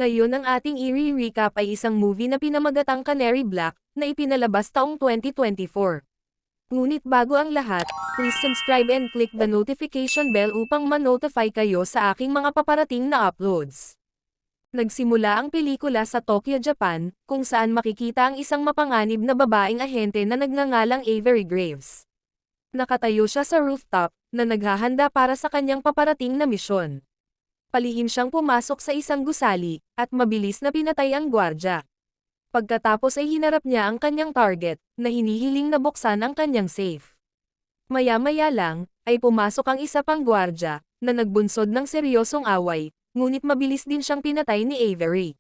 Ngayon ang ating i-recap ay isang movie na pinamagatang Canary Black, na ipinalabas taong 2024. Ngunit bago ang lahat, please subscribe and click the notification bell upang ma-notify kayo sa aking mga paparating na uploads. Nagsimula ang pelikula sa Tokyo, Japan, kung saan makikita ang isang mapanganib na babaeng ahente na nagngangalang Avery Graves. Nakatayo siya sa rooftop, na naghahanda para sa kanyang paparating na misyon. Palihim siyang pumasok sa isang gusali, at mabilis na pinatay ang gwardya. Pagkatapos ay hinarap niya ang kanyang target, na hinihiling na buksan ang kanyang safe. Maya-maya lang, ay pumasok ang isa pang gwardya, na nagbunsod ng seryosong away, ngunit mabilis din siyang pinatay ni Avery.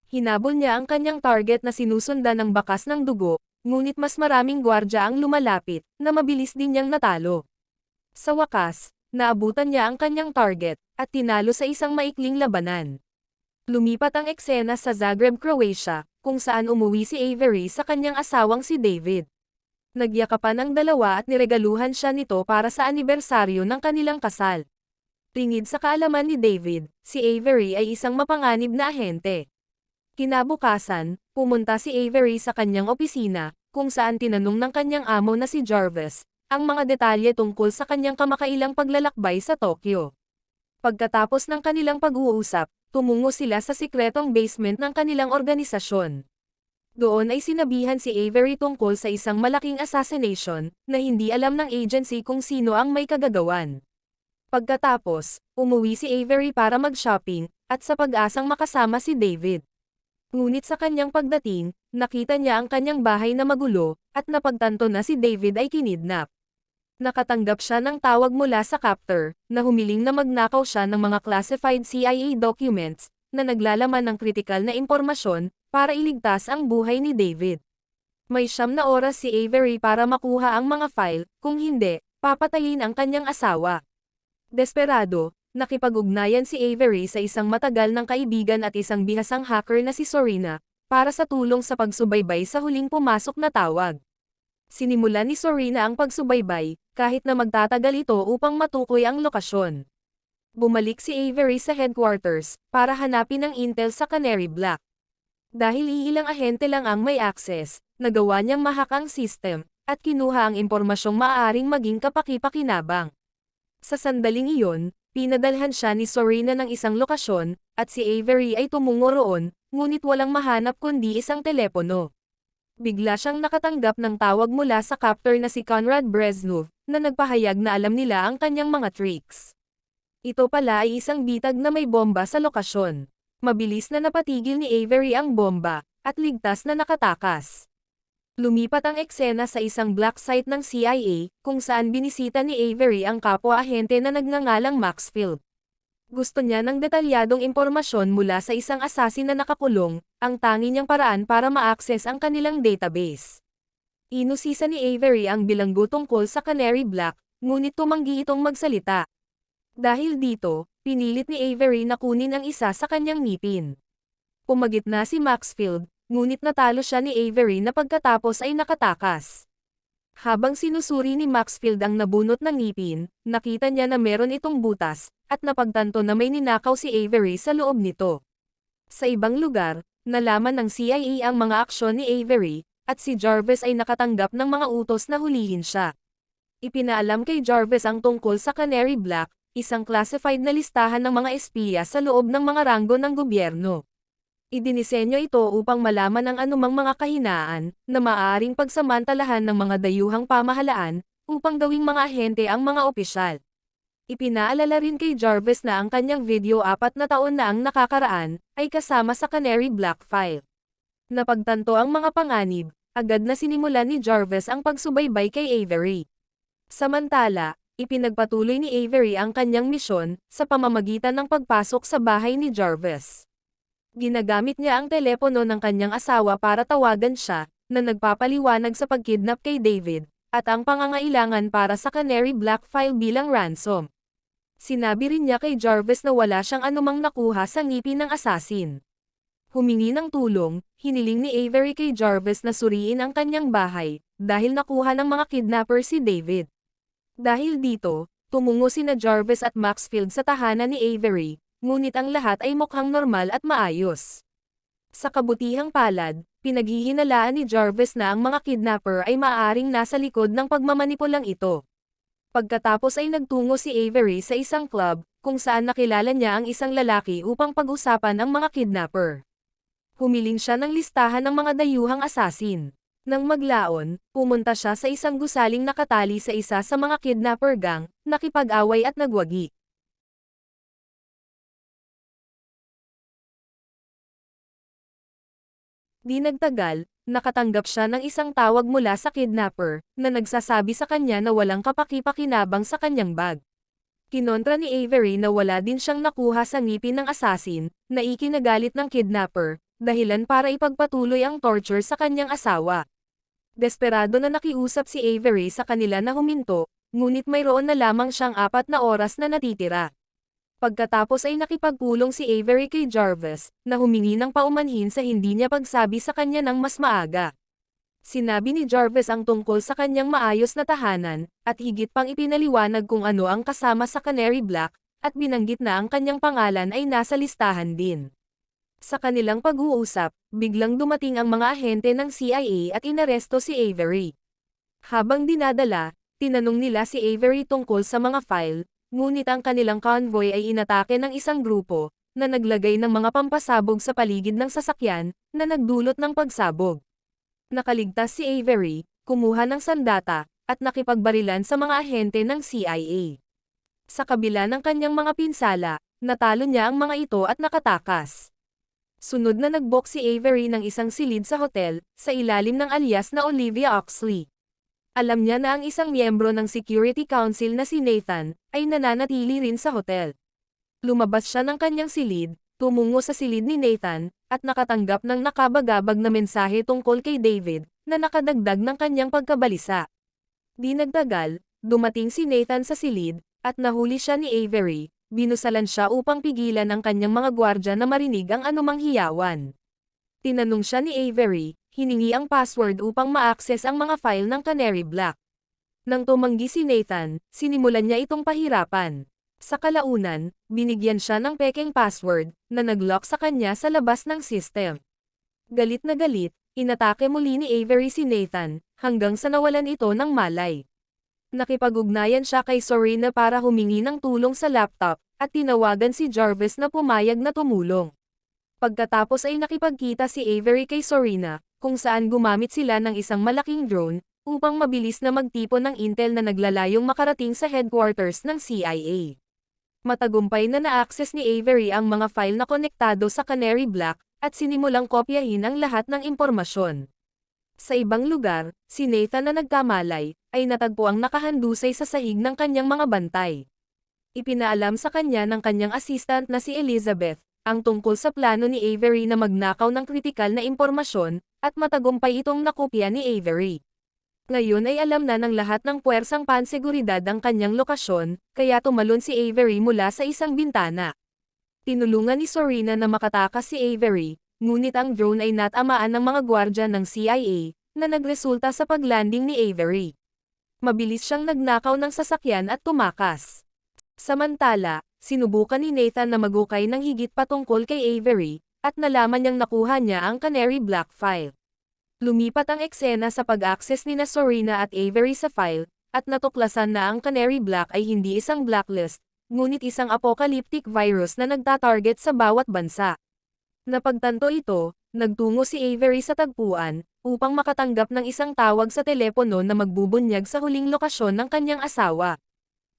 Hinabol niya ang kanyang target na sinusundan ng bakas ng dugo, ngunit mas maraming gwardya ang lumalapit, na mabilis din niyang natalo. Sa wakas, naabutan niya ang kanyang target, at tinalo sa isang maikling labanan. Lumipat ang eksena sa Zagreb, Croatia, kung saan umuwi si Avery sa kanyang asawang si David. Nagyakapan ang dalawa at niregaluhan siya nito para sa anibersaryo ng kanilang kasal. Tingid sa kaalaman ni David, si Avery ay isang mapanganib na ahente. Kinabukasan, pumunta si Avery sa kanyang opisina, kung saan tinanong ng kanyang amo na si Jarvis, ang mga detalye tungkol sa kanyang kamakailang paglalakbay sa Tokyo. Pagkatapos ng kanilang pag-uusap, tumungo sila sa sikretong basement ng kanilang organisasyon. Doon ay sinabihan si Avery tungkol sa isang malaking assassination, na hindi alam ng agency kung sino ang may kagagawan. Pagkatapos, umuwi si Avery para mag-shopping, at sa pag-asang makasama si David. Ngunit sa kanyang pagdating, nakita niya ang kanyang bahay na magulo, at napagtanto na si David ay kinidnap. Nakatanggap siya ng tawag mula sa captor, na humiling na magnakaw siya ng mga classified CIA documents, na naglalaman ng kritikal na impormasyon, para iligtas ang buhay ni David. May 9 na oras si Avery para makuha ang mga file, kung hindi, papatayin ang kanyang asawa. Desperado, nakipag-ugnayan si Avery sa isang matagal ng kaibigan at isang bihasang hacker na si Sorina, para sa tulong sa pagsubaybay sa huling pumasok na tawag. Sinimulan ni Sorina ang pagsubaybay, kahit na magtatagal ito upang matukoy ang lokasyon. Bumalik si Avery sa headquarters, para hanapin ang intel sa Canary Black. Dahil iilang ahente lang ang may access, nagawa niyang mahak ang system, at kinuha ang impormasyong maaaring maging kapaki-pakinabang. Sa sandaling iyon, pinadalhan siya ni Sorina ng isang lokasyon, at si Avery ay tumungo roon, ngunit walang mahanap kundi isang telepono. Bigla siyang nakatanggap ng tawag mula sa captor na si Conrad Breznov, na nagpahayag na alam nila ang kanyang mga tricks. Ito pala ay isang bitag na may bomba sa lokasyon. Mabilis na napatigil ni Avery ang bomba, at ligtas na nakatakas. Lumipat ang eksena sa isang black site ng CIA, kung saan binisita ni Avery ang kapwa-ahente na nagngangalang Maxfield. Gusto niya ng detalyadong impormasyon mula sa isang assassin na nakakulong, ang tangi niyang paraan para ma-access ang kanilang database. Inusisa ni Avery ang bilanggo tungkol sa Canary Black, ngunit tumanggi itong magsalita. Dahil dito, pinilit ni Avery na kunin ang isa sa kanyang ngipin. Pumagitna si Maxfield, ngunit natalo siya ni Avery na pagkatapos ay nakatakas. Habang sinusuri ni Maxfield ang nabunot ng ngipin, nakita niya na meron itong butas, at napagtanto na may ninakaw si Avery sa loob nito. Sa ibang lugar, nalaman ng CIA ang mga aksyon ni Avery, at si Jarvis ay nakatanggap ng mga utos na hulihin siya. Ipinaalam kay Jarvis ang tungkol sa Canary Black, isang classified na listahan ng mga espiya sa loob ng mga ranggo ng gobyerno. Idinisenyo ito upang malaman ang anumang mga kahinaan, na maaaring pagsamantalahan ng mga dayuhang pamahalaan, upang gawing mga ahente ang mga opisyal. Ipinaalala rin kay Jarvis na ang kanyang video 4 na taon na ang nakakaraan, ay kasama sa Canary Black file. Napagtanto ang mga panganib, agad na sinimulan ni Jarvis ang pagsubaybay kay Avery. Samantala, ipinagpatuloy ni Avery ang kanyang misyon, sa pamamagitan ng pagpasok sa bahay ni Jarvis. Ginagamit niya ang telepono ng kanyang asawa para tawagan siya, na nagpapaliwanag sa pagkidnap kay David, at ang pangangailangan para sa Canary Black file bilang ransom. Sinabi rin niya kay Jarvis na wala siyang anumang nakuha sa ngipin ng assassin. Humingi ng tulong, hiniling ni Avery kay Jarvis na suriin ang kanyang bahay, dahil nakuha ng mga kidnapper si David. Dahil dito, tumungo sina Jarvis at Maxfield sa tahanan ni Avery, ngunit ang lahat ay mukhang normal at maayos. Sa kabutihang palad, pinaghihinalaan ni Jarvis na ang mga kidnapper ay maaaring nasa likod ng pagmamanipulang ito. Pagkatapos ay nagtungo si Avery sa isang club, kung saan nakilala niya ang isang lalaki upang pag-usapan ang mga kidnapper. Humiling siya ng listahan ng mga dayuhang asasin. Nang maglaon, pumunta siya sa isang gusaling nakatali sa isa sa mga kidnapper gang, nakipag-away at nagwagi. Di nagtagal, nakatanggap siya ng isang tawag mula sa kidnapper, na nagsasabi sa kanya na walang kapaki-pakinabang sa kanyang bag. Kinontra ni Avery na wala din siyang nakuha sa ngipin ng asasin, na ikinagalit ng kidnapper, dahilan para ipagpatuloy ang torture sa kanyang asawa. Desperado na nakiusap si Avery sa kanila na huminto, ngunit mayroon na lamang siyang 4 na oras na natitira. Pagkatapos ay nakipagpulong si Avery kay Jarvis, na humingi ng paumanhin sa hindi niya pagsabi sa kanya ng mas maaga. Sinabi ni Jarvis ang tungkol sa kanyang maayos na tahanan, at higit pang ipinaliwanag kung ano ang kasama sa Canary Black, at binanggit na ang kanyang pangalan ay nasa listahan din. Sa kanilang pag-uusap, biglang dumating ang mga ahente ng CIA at inaresto si Avery. Habang dinadala, tinanong nila si Avery tungkol sa mga file, ngunit ang kanilang convoy ay inatake ng isang grupo, na naglagay ng mga pampasabog sa paligid ng sasakyan, na nagdulot ng pagsabog. Nakaligtas si Avery, kumuha ng sandata, at nakipagbarilan sa mga ahente ng CIA. Sa kabila ng kanyang mga pinsala, natalo niya ang mga ito at nakatakas. Sunod na nag-book si Avery ng isang silid sa hotel, sa ilalim ng alias na Olivia Oxley. Alam niya na ang isang miyembro ng Security Council na si Nathan, ay nananatili rin sa hotel. Lumabas siya ng kanyang silid, tumungo sa silid ni Nathan, at nakatanggap ng nakabagabag na mensahe tungkol kay David, na nakadagdag ng kanyang pagkabalisa. Di nagtagal, dumating si Nathan sa silid, at nahuli siya ni Avery. Binusalan siya upang pigilan ang kanyang mga gwardya na marinig ang anumang hiyawan. Tinanong siya ni Avery, hiningi ang password upang ma-access ang mga file ng Canary Black. Nang tumanggi si Nathan, sinimulan niya itong pahirapan. Sa kalaunan, binigyan siya ng pekeng password, na nag-lock sa kanya sa labas ng system. Galit na galit, inatake muli ni Avery si Nathan, hanggang sa nawalan ito ng malay. Nakipag-ugnayan siya kay Serena para humingi ng tulong sa laptop, at tinawagan si Jarvis na pumayag na tumulong. Pagkatapos ay nakipagkita si Avery kay Serena, kung saan gumamit sila ng isang malaking drone, upang mabilis na magtipon ng intel na naglalayong makarating sa headquarters ng CIA. Matagumpay na na-access ni Avery ang mga file na konektado sa Canary Black, at sinimulang kopyahin ang lahat ng impormasyon. Sa ibang lugar, si Nathan na nagkamalay, ay natagpuang nakahandusay sa sahig ng kanyang mga bantay. Ipinaalam sa kanya ng kanyang assistant na si Elizabeth, ang tungkol sa plano ni Avery na magnakaw ng kritikal na impormasyon, at matagumpay itong nakopya ni Avery. Ngayon ay alam na ng lahat ng puwersang panseguridad ang kanyang lokasyon, kaya tumalon si Avery mula sa isang bintana. Tinulungan ni Serena na makatakas si Avery, ngunit ang drone ay natamaan ng mga gwardya ng CIA, na nagresulta sa paglanding ni Avery. Mabilis siyang nagnakaw ng sasakyan at tumakas. Samantala, sinubukan ni Nathan na magukay ng higit patungkol kay Avery, at nalaman niyang nakuha niya ang Canary Black file. Lumipat ang eksena sa pag-access ni Serena at Avery sa file, at natuklasan na ang Canary Black ay hindi isang blacklist, ngunit isang apocalyptic virus na nagtatarget sa bawat bansa. Napagtanto ito, nagtungo si Avery sa tagpuan, upang makatanggap ng isang tawag sa telepono na magbubunyag sa huling lokasyon ng kanyang asawa.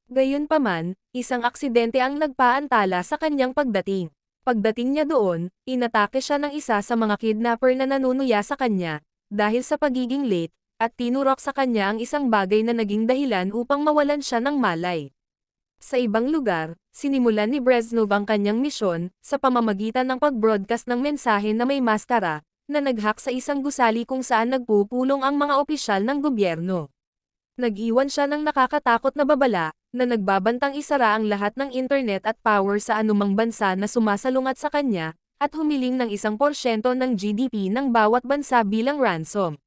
Gayunpaman, isang aksidente ang nagpaantala sa kanyang pagdating. Pagdating niya doon, inatake siya ng isa sa mga kidnapper na nanunuya sa kanya, dahil sa pagiging late, at tinurok sa kanya ang isang bagay na naging dahilan upang mawalan siya ng malay. Sa ibang lugar, sinimulan ni Breznov ang kanyang misyon, sa pamamagitan ng pag-broadcast ng mensahe na may maskara, na nag-hack sa isang gusali kung saan nagpupulong ang mga opisyal ng gobyerno. Nag-iwan siya ng nakakatakot na babala, na nagbabantang isara ang lahat ng internet at power sa anumang bansa na sumasalungat sa kanya, at humiling ng 1% ng GDP ng bawat bansa bilang ransom.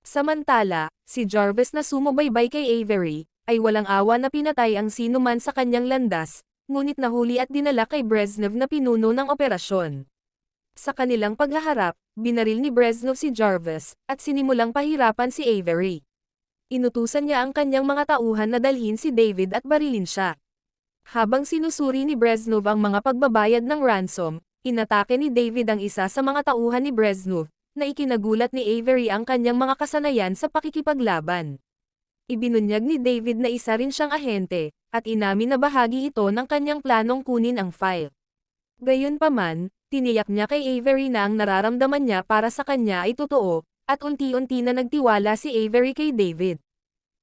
Samantala, si Jarvis na sumubaybay kay Avery, ay walang awa na pinatay ang sinuman sa kanyang landas, ngunit nahuli at dinala kay Brezhnev na pinuno ng operasyon. Sa kanilang paghaharap, binaril ni Brezhnev si Jarvis, at sinimulang pahirapan si Avery. Inutusan niya ang kanyang mga tauhan na dalhin si David at barilin siya. Habang sinusuri ni Brezhnev ang mga pagbabayad ng ransom, inatake ni David ang isa sa mga tauhan ni Brezhnev, na ikinagulat ni Avery ang kanyang mga kasanayan sa pakikipaglaban. Ibinunyag ni David na isa rin siyang ahente, at inamin na bahagi ito ng kanyang planong kunin ang file. Gayunpaman, tiniyak niya kay Avery na ang nararamdaman niya para sa kanya ay totoo, at unti-unti na nagtiwala si Avery kay David.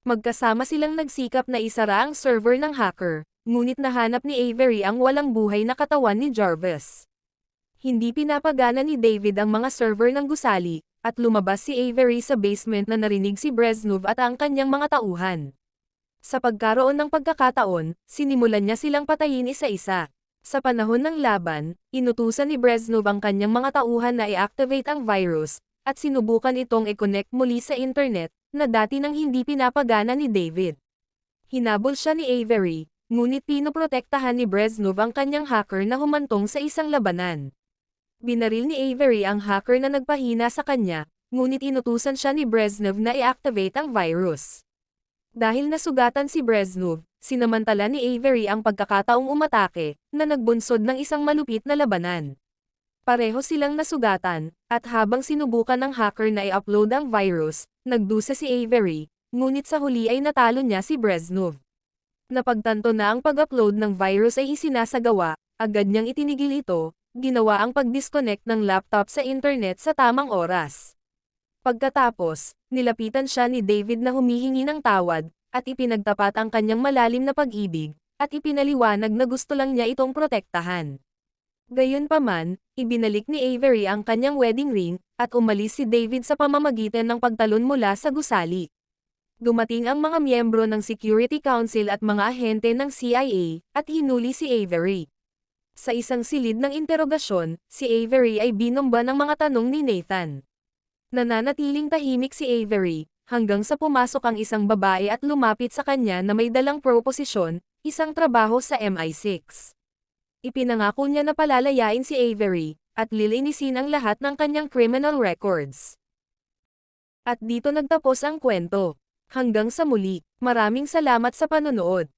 Magkasama silang nagsikap na isara ang server ng hacker, ngunit nahanap ni Avery ang walang buhay na katawan ni Jarvis. Hindi pinapagana ni David ang mga server ng gusali, at lumabas si Avery sa basement na narinig si Brezhnev at ang kanyang mga tauhan. Sa pagkaroon ng pagkakataon, sinimulan niya silang patayin isa-isa. Sa panahon ng laban, inutusan ni Brezhnev ang kanyang mga tauhan na i-activate ang virus, at sinubukan itong i-connect muli sa internet, na dati nang hindi pinapagana ni David. Hinabol siya ni Avery, ngunit pinoprotektahan ni Brezhnev ang kanyang hacker na humantong sa isang labanan. Binaril ni Avery ang hacker na nagpahina sa kanya, ngunit inutusan siya ni Brezhnev na i-activate ang virus. Dahil nasugatan si Brezhnev, sinamantala ni Avery ang pagkakataong umatake, na nagbunsod ng isang malupit na labanan. Pareho silang nasugatan, at habang sinubukan ng hacker na i-upload ang virus, nagdusa si Avery, ngunit sa huli ay natalo niya si Brezhnev. Napagtanto na ang pag-upload ng virus ay isinasagawa, agad niyang itinigil ito, ginawa ang pag-disconnect ng laptop sa internet sa tamang oras. Pagkatapos, nilapitan siya ni David na humihingi ng tawad, at ipinagtapat ang kanyang malalim na pag-ibig, at ipinaliwanag na gusto lang niya itong protektahan. Gayunpaman, ibinalik ni Avery ang kanyang wedding ring, at umalis si David sa pamamagitan ng pagtalon mula sa gusali. Dumating ang mga miyembro ng Security Council at mga ahente ng CIA, at hinuli si Avery. Sa isang silid ng interogasyon, si Avery ay binomba ng mga tanong ni Nathan. Nananatiling tahimik si Avery, hanggang sa pumasok ang isang babae at lumapit sa kanya na may dalang proposisyon, isang trabaho sa MI6. Ipinangako niya na palalayain si Avery, at lilinisin ang lahat ng kanyang criminal records. At dito nagtapos ang kwento. Hanggang sa muli, maraming salamat sa panonood.